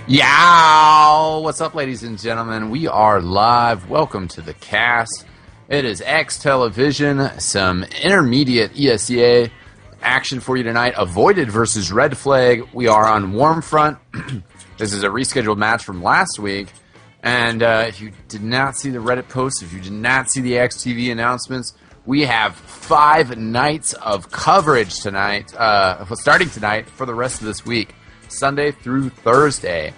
Yow! What's up, ladies and gentlemen? We are live. Welcome to the cast. It is X Television, some intermediate ESEA action for you tonight. Avoided versus Red Flag. We are on Warm Front. This is a rescheduled match from last week. And if you did not see the Reddit post, if you did not see the eXtv announcements, we have 5 nights of coverage tonight, starting tonight for the rest of this week. Sunday through Thursday.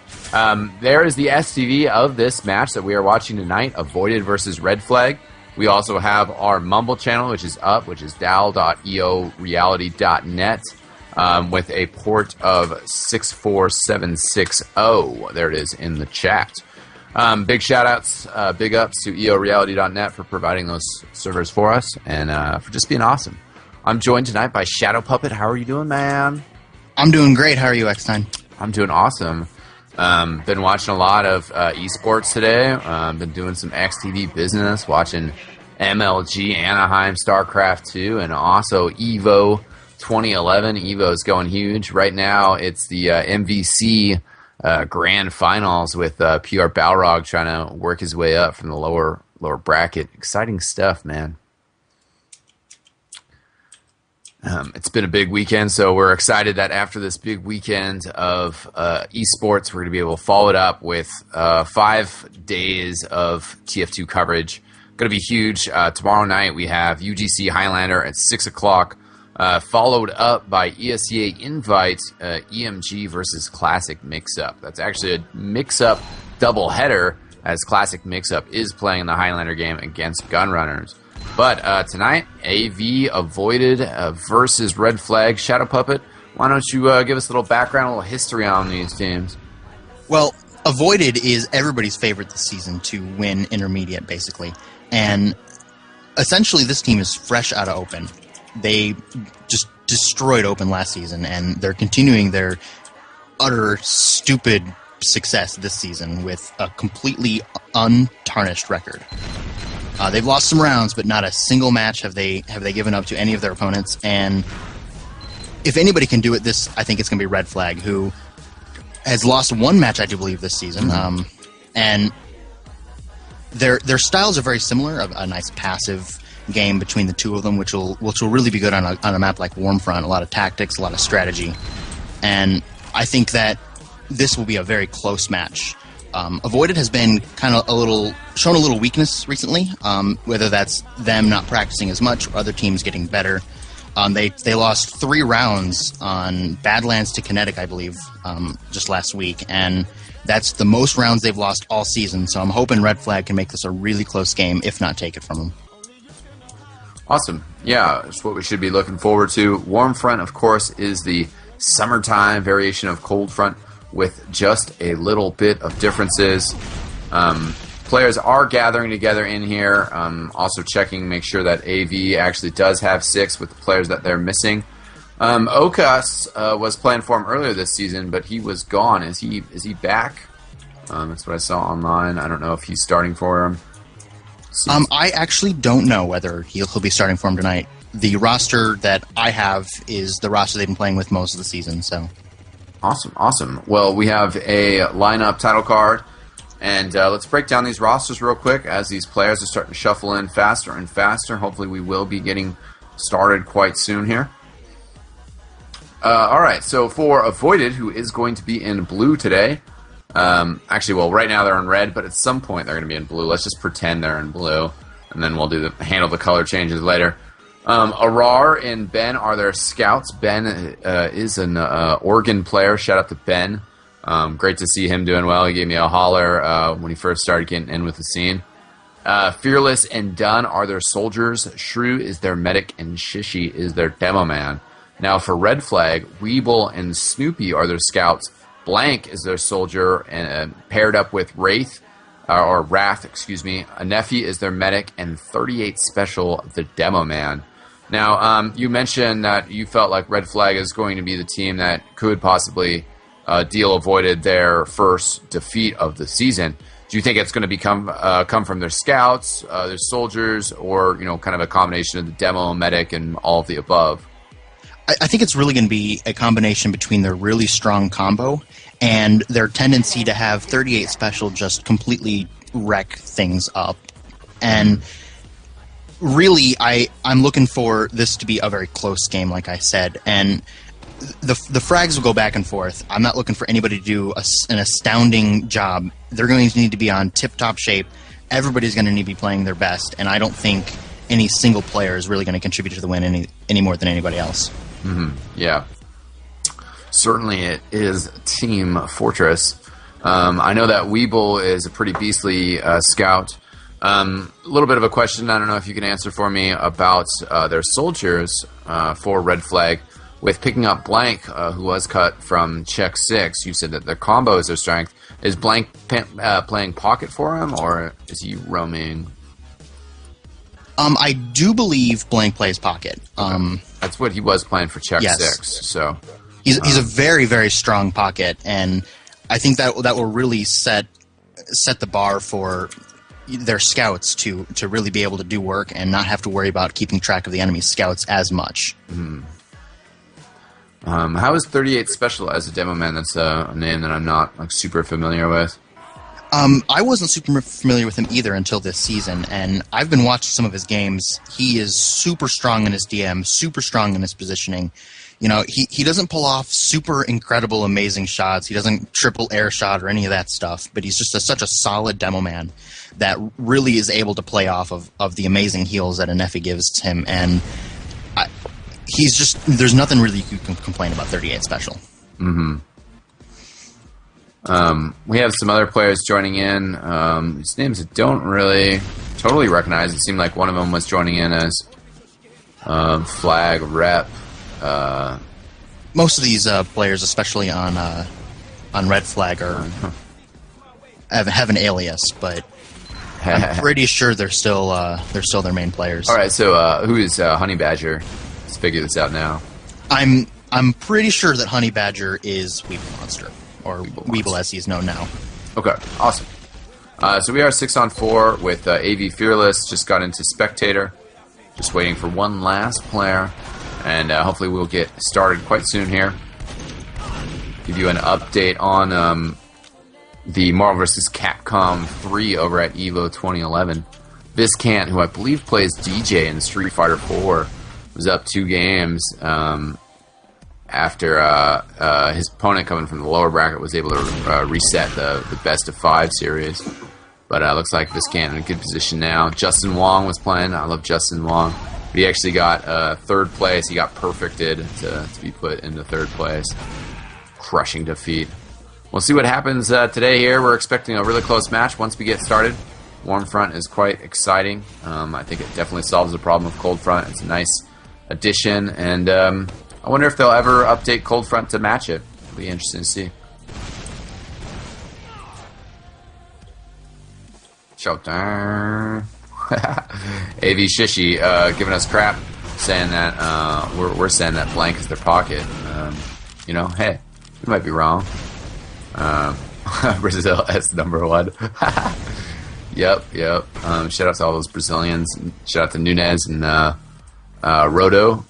There is the STV of this match that we are watching tonight, Avoided versus Red Flag. We also have our Mumble channel, which is up, which is dal.eoreality.net, with a port of 64760. There it is in the chat. Big shout-outs, big ups to eoreality.net for providing those servers for us, and for just being awesome. I'm joined tonight by Shadow Puppet. How are you doing, man? I'm doing great. How are you, Eckstein? I'm doing awesome. Been watching a lot of esports today. Been doing some XTV business, watching MLG, Anaheim, StarCraft 2, and also EVO 2011. EVO is going huge. Right now, it's the MVC Grand Finals with PR Balrog trying to work his way up from the lower bracket. Exciting stuff, man. It's been a big weekend, so we're excited that after this big weekend of esports, we're going to be able to follow it up with 5 days of TF2 coverage. Going to be huge. Tomorrow night we have UGC Highlander at 6 o'clock, followed up by ESEA Invite, EMG versus Classic Mix-Up. That's actually a Mix-Up doubleheader, as Classic Mix-Up is playing the Highlander game against Gunrunners. But tonight, AV Avoided versus Red Flag. Shadow Puppet, why don't you give us a little background, a little history on these teams? Well, Avoided is everybody's favorite this season to win intermediate, basically. And essentially, this team is fresh out of Open. They just destroyed Open last season, and they're continuing their utter stupid success this season with a completely untarnished record. They've lost some rounds, but not a single match have they given up to any of their opponents. And if anybody can do it, I think it's going to be Red Flag, who has lost 1 match, I do believe, this season. And their styles are very similar. A nice passive game between the two of them, which will really be good on a map like Warmfront. A lot of tactics, a lot of strategy, and I think that this will be a very close match. Avoided has been kind of shown a little weakness recently, whether that's them not practicing as much or other teams getting better. They lost 3 rounds on Badlands to Kinetic, I believe, just last week, and that's the most rounds they've lost all season, so I'm hoping Red Flag can make this a really close game, if not take it from them. Awesome. Yeah, it's what we should be looking forward to. Warm Front, of course, is the summertime variation of Cold Front, with just a little bit of differences. Players are gathering together in here, also checking, make sure that AV actually does have 6 with the players that they're missing. Okas was playing for him earlier this season, but he was gone. Is he back? That's what I saw online. I don't know if he's starting for him. I actually don't know whether he'll be starting for him tonight. The roster that I have is the roster they've been playing with most of the season, so... Awesome. Well, we have a lineup title card, and let's break down these rosters real quick as these players are starting to shuffle in faster and faster. Hopefully we will be getting started quite soon here. Alright, so for Avoided, who is going to be in blue today, actually, well, right now they're in red, but at some point they're going to be in blue. Let's just pretend they're in blue, and then we'll handle the color changes later. Arar and Ben are their scouts. Ben is an Oregon player. Shout out to Ben. Great to see him doing well. He gave me a holler when he first started getting in with the scene. Fearless and Dunn are their soldiers. Shrew is their medic, and Shishi is their demo man. Now for Red Flag, Weeble and Snoopy are their scouts. Blank is their soldier, and paired up with Wrath, or Wrath, excuse me. Anefi is their medic, and 38 Special, the demo man. Now, you mentioned that you felt like Red Flag is going to be the team that could possibly deal Avoided their first defeat of the season. Do you think it's going to come from their scouts, their soldiers, or kind of a combination of the demo, medic, and all of the above? I think it's really going to be a combination between their really strong combo and their tendency to have 38 special just completely wreck things up. And really, I'm looking for this to be a very close game, like I said, and the frags will go back and forth. I'm not looking for anybody to do an astounding job. They're going to need to be on tip-top shape. Everybody's going to need to be playing their best, and I don't think any single player is really going to contribute to the win any more than anybody else. Mm-hmm. Yeah. Certainly it is Team Fortress. I know that Weeble is a pretty beastly scout. A little bit of a question, I don't know if you can answer for me, about their soldiers for Red Flag. With picking up Blank, who was cut from Check 6, you said that the combo is their strength. Is Blank playing pocket for him, or is he roaming? I do believe Blank plays pocket. That's what he was playing for Check yes. 6. So he's a very, very strong pocket, and I think that will really set the bar for their scouts to really be able to do work and not have to worry about keeping track of the enemy's scouts as much. Mm-hmm. How is 38 Special as a demo man? That's a name that I'm not super familiar with. I wasn't super familiar with him either until this season, and I've been watching some of his games. He is super strong in his DM, super strong in his positioning. You know, he doesn't pull off super incredible, amazing shots. He doesn't triple air shot or any of that stuff, but he's just such a solid demo man that really is able to play off of the amazing heals that Anefi gives him, and there's nothing really you can complain about 38 Special. Mm-hmm. We have some other players joining in. Whose names I don't really totally recognize. It seemed like one of them was joining in as Flag Rep. Most of these players, especially on Red Flag, have an alias, but I'm pretty sure they're still their main players. All right, so who is Honey Badger? Let's figure this out now. I'm pretty sure that Honey Badger is Weeble Monster, or Weeble as he's known now. Okay, awesome. So we are 6-on-4 with AV Fearless. Just got into Spectator. Just waiting for one last player. And hopefully we'll get started quite soon here. Give you an update on the Marvel vs. Capcom 3 over at EVO 2011. Viscant, who I believe plays DJ in Street Fighter 4, was up 2 games after his opponent coming from the lower bracket was able to reset the best of 5 series. But looks like Viscant in a good position now. Justin Wong was playing. I love Justin Wong. He actually got 3rd place. He got perfected to be put into 3rd place. Crushing defeat. We'll see what happens today here. We're expecting a really close match once we get started. Warm Front is quite exciting. I think it definitely solves the problem of Cold Front. It's a nice addition, and I wonder if they'll ever update Cold Front to match it. It'll be interesting to see. Showtime. AV Shishi giving us crap, saying that we're saying that Blank is their pocket. You know, hey, we might be wrong. Brazil as #1. Yep. Shout out to all those Brazilians. Shout out to Nunez and Roto.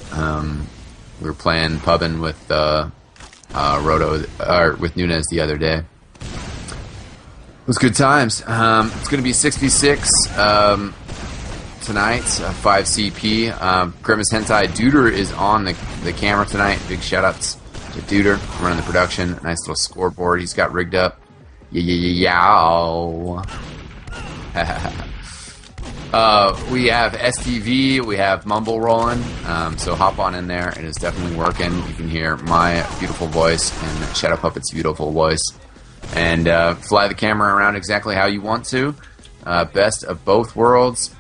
We were playing pubbing with Roto or with Nunez the other day. It was good times. It's going to be 6v6 tonight, 5 CP. Grimace Hentai Duder is on the camera tonight. Big shout outs to Duder running the production. Nice little scoreboard he's got rigged up. Yeah. We have STV, we have Mumble rolling, so hop on in there. It is definitely working. You can hear my beautiful voice and Shadow Puppet's beautiful voice. And fly the camera around exactly how you want to. Best of both worlds.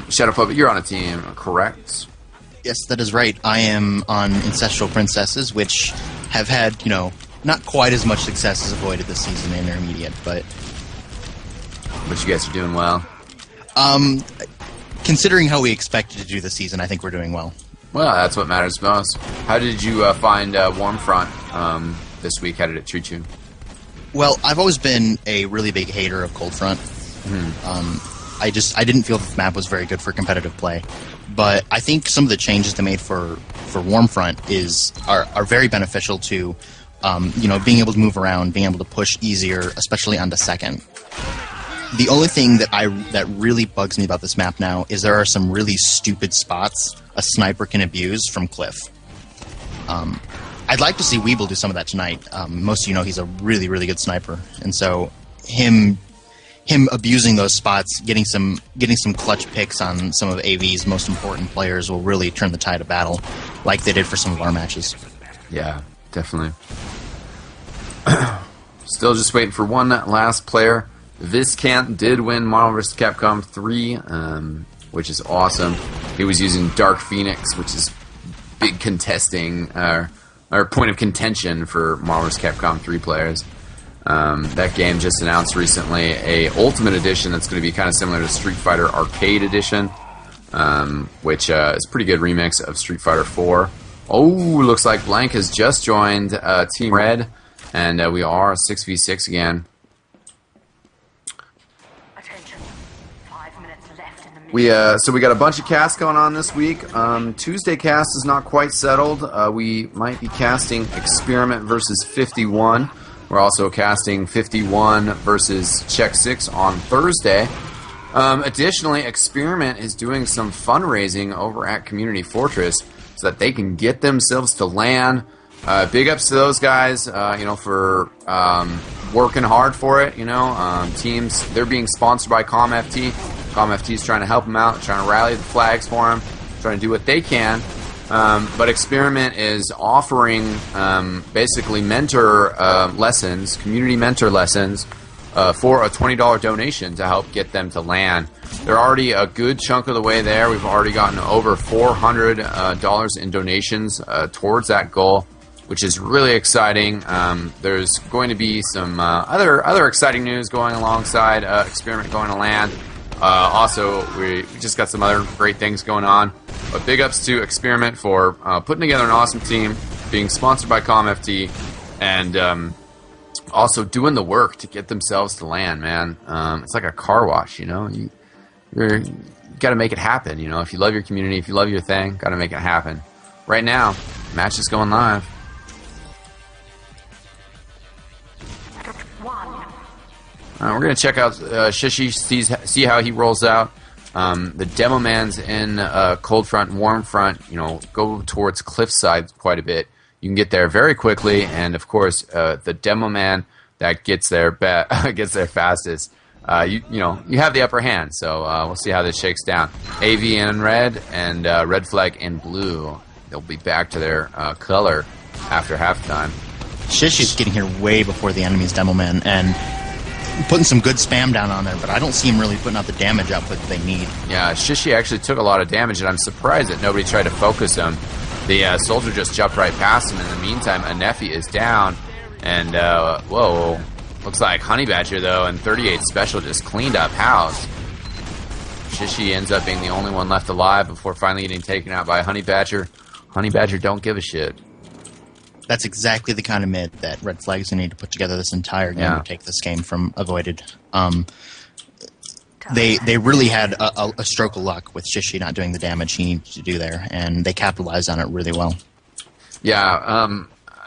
Shadow Puppet, you're on a team, correct? Yes, that is right. I am on Ancestral Princesses, which have had, not quite as much success as avoided this season in Intermediate, but you guys are doing well. Considering how we expected to do this season, I think we're doing well. Well, that's what matters most. How did you find Warm Front this week? How did it treat you? Well, I've always been a really big hater of Cold Front. I didn't feel that the map was very good for competitive play. But I think some of the changes they made for for Warmfront are very beneficial to, being able to move around, being able to push easier, especially onto second. The only thing that really bugs me about this map now is there are some really stupid spots a sniper can abuse from Cliff. I'd like to see Weeble do some of that tonight. Most of you know he's a really, really good sniper, and so him abusing those spots, getting some clutch picks on some of AV's most important players will really turn the tide of battle, like they did for some of our matches. Yeah, definitely. Still just waiting for one last player. Viscant did win Marvel vs. Capcom 3, which is awesome. He was using Dark Phoenix, which is big contesting, or point of contention for Marvel vs. Capcom 3 players. That game just announced recently a Ultimate Edition that's going to be kind of similar to Street Fighter Arcade Edition, which is a pretty good remix of Street Fighter 4. Oh, looks like Blank has just joined Team Red, and we are 6v6 again. So we got a bunch of casts going on this week. Tuesday cast is not quite settled. We might be casting Experiment versus 51. We're also casting 51 versus Check 6 on Thursday. Additionally, Experiment is doing some fundraising over at Community Fortress so that they can get themselves to LAN. Big ups to those guys, for working hard for it. Teams, they're being sponsored by ComFT. ComFT is trying to help them out, trying to rally the flags for them, trying to do what they can. But Experiment is offering basically mentor lessons, community mentor lessons, for a $20 donation to help get them to LAN. They're already a good chunk of the way there. We've already gotten over $400 in donations towards that goal, which is really exciting. There's going to be some other exciting news going alongside Experiment going to LAN. Also, we just got some other great things going on. But big ups to Experiment for putting together an awesome team, being sponsored by ComFT, and also doing the work to get themselves to LAN, man. It's like a car wash, you got to make it happen. If you love your community, if you love your thing, got to make it happen. Right now, match is going live. We're going to check out Shishi, see how he rolls out. The Demo Man's in Cold Front, Warm Front, go towards Cliffside quite a bit. You can get there very quickly, and of course, the Demo Man that gets there fastest, you have the upper hand. So we'll see how this shakes down. AV in red and Red Flag in blue. They'll be back to their color after halftime. Shishi's getting here way before the enemy's Demo Man, and putting some good spam down on there, but I don't see him really putting out the damage output that they need. Yeah, Shishi actually took a lot of damage, and I'm surprised that nobody tried to focus him. The soldier just jumped right past him. In the meantime, Anefi is down, and whoa, looks like Honey Badger, though, and 38 Special just cleaned up house. Shishi ends up being the only one left alive before finally getting taken out by Honey Badger. Honey Badger don't give a shit. That's exactly the kind of mid that Red Flag's going to need to put together this entire game to take this game from Avoided. They really had a stroke of luck with Shishi not doing the damage he needed to do there, and they capitalized on it really well. Yeah,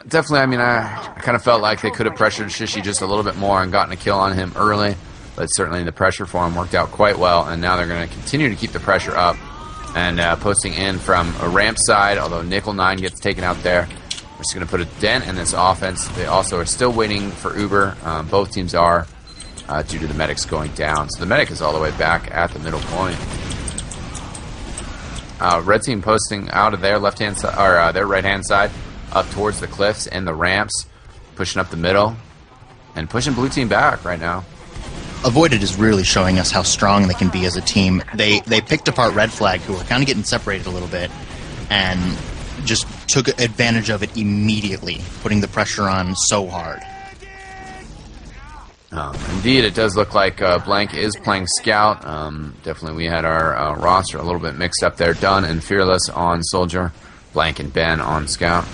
definitely. I kind of felt like they could have pressured Shishi just a little bit more and gotten a kill on him early, but certainly the pressure for him worked out quite well, and now they're going to continue to keep the pressure up and posting in from a ramp side, although Nickel 9 gets taken out there. We're just going to put a dent in this offense. They also are still waiting for Uber. Both teams are, due to the medics going down. So the medic is all the way back at the middle point. Red team posting out of their left-hand side, or their right-hand side, up towards the cliffs and the ramps, pushing up the middle, and pushing blue team back right now. Avoided is really showing us how strong they can be as a team. They picked apart Red Flag, who were kind of getting separated a little bit, and just took advantage of it immediately, putting the pressure on so hard. Indeed, it does look like Blank is playing Scout. Definitely we had our roster a little bit mixed up there. Dunn and Fearless on Soldier, Blank and Ben on Scout.